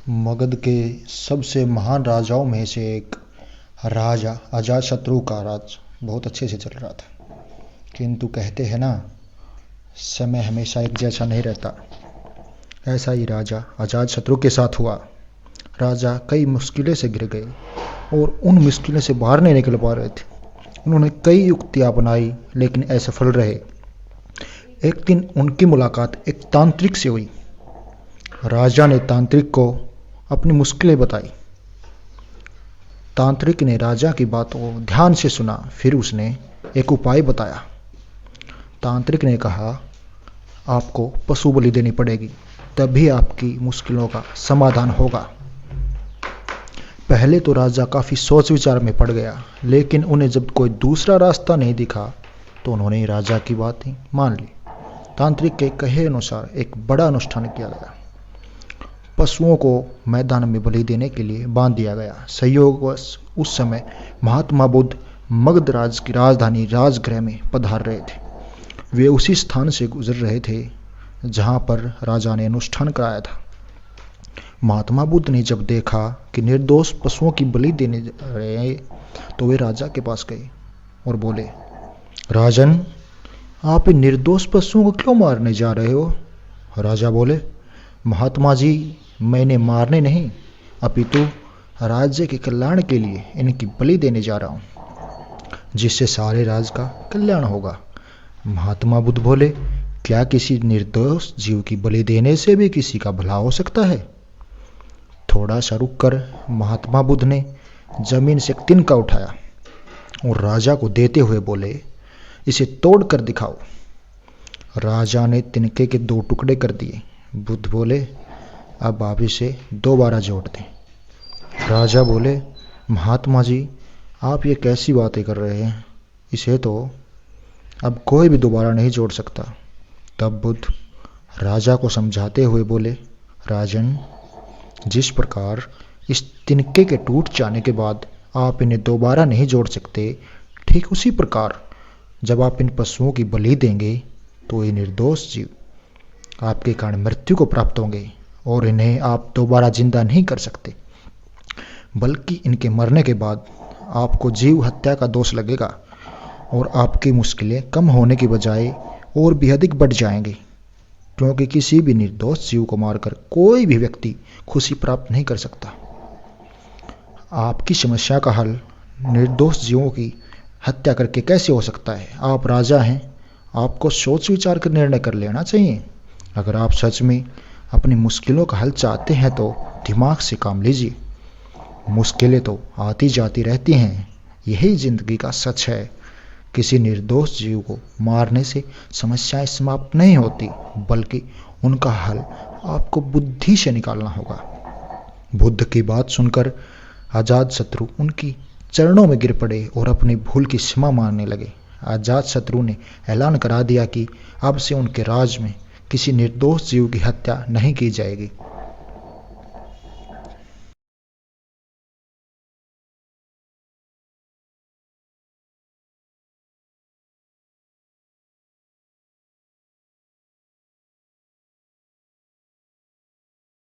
मगध के सबसे महान राजाओं में से एक राजा अजातशत्रु का राज बहुत अच्छे से चल रहा था। किंतु कहते हैं ना, समय हमेशा एक जैसा नहीं रहता। ऐसा ही राजा अजातशत्रु के साथ हुआ। राजा कई मुश्किलें से गिर गए और उन मुश्किलों से बाहर नहीं निकल पा रहे थे। उन्होंने कई युक्तियां अपनाई लेकिन असफल रहे। एक दिन उनकी मुलाकात एक तांत्रिक से हुई। राजा ने तांत्रिक को अपनी मुश्किलें बताई। तांत्रिक ने राजा की बातों को ध्यान से सुना, फिर उसने एक उपाय बताया। तांत्रिक ने कहा, आपको पशु बलि देनी पड़ेगी, तभी आपकी मुश्किलों का समाधान होगा। पहले तो राजा काफी सोच विचार में पड़ गया, लेकिन उन्हें जब कोई दूसरा रास्ता नहीं दिखा तो उन्होंने राजा की बात ही मान ली। तांत्रिक के कहे अनुसार एक बड़ा अनुष्ठान किया गया। पशुओं को मैदान में बलि देने के लिए बांध दिया गया। संयोगवश उस समय महात्मा बुद्ध मगध राज की राजधानी राजगृह में पधार रहे थे। वे उसी स्थान से गुजर रहे थे जहां पर राजा ने अनुष्ठान कराया था। महात्मा बुद्ध ने जब देखा कि निर्दोष पशुओं की बलि देने जा रहे हैं तो वे राजा के पास गए और बोले, राजन, आप इन निर्दोष पशुओं को क्यों मारने जा रहे हो? राजा बोले, महात्मा जी, मैंने मारने नहीं, अपितु राज्य के कल्याण के लिए इनकी बलि देने जा रहा हूं, जिससे सारे राज्य का कल्याण होगा। महात्मा बुद्ध बोले, क्या किसी निर्दोष जीव की बलि देने से भी किसी का भला हो सकता है? थोड़ा सा रुककर महात्मा बुद्ध ने जमीन से एक तिनका उठाया और राजा को देते हुए बोले, इसे तोड़ कर दिखाओ। राजा ने तिनके के 2 टुकड़े कर दिए। बुद्ध बोले, अब आप इसे दोबारा जोड़ दें। राजा बोले, महात्मा जी, आप ये कैसी बातें कर रहे हैं? इसे तो अब कोई भी दोबारा नहीं जोड़ सकता। तब बुद्ध राजा को समझाते हुए बोले, राजन, जिस प्रकार इस तिनके के टूट जाने के बाद आप इन्हें दोबारा नहीं जोड़ सकते, ठीक उसी प्रकार जब आप इन पशुओं की बलि देंगे तो ये निर्दोष जीव आपके कारण मृत्यु को प्राप्त होंगे और इन्हें आप दोबारा जिंदा नहीं कर सकते, बल्कि इनके मरने के बाद आपको जीव हत्या का दोष लगेगा और आपकी मुश्किलें कम होने की बजाय और भी अधिक बढ़ जाएंगी, क्योंकि किसी भी निर्दोष जीव को मारकर कोई भी व्यक्ति खुशी प्राप्त नहीं कर सकता। आपकी समस्या का हल निर्दोष जीवों की हत्या करके कैसे हो सकता है? आप राजा हैं, आपको सोच विचार कर निर्णय कर लेना चाहिए। अगर आप सच में अपनी मुश्किलों का हल चाहते हैं तो दिमाग से काम लीजिए। मुश्किलें तो आती जाती रहती हैं, यही जिंदगी का सच है। किसी निर्दोष जीव को मारने से समस्याएं समाप्त नहीं होती, बल्कि उनका हल आपको बुद्धि से निकालना होगा। बुद्ध की बात सुनकर अजातशत्रु उनकी चरणों में गिर पड़े और अपनी भूल की क्षमा मांगने लगे। अजातशत्रु ने ऐलान करा दिया कि अब से उनके राज में किसी निर्दोष जीव की हत्या नहीं की जाएगी।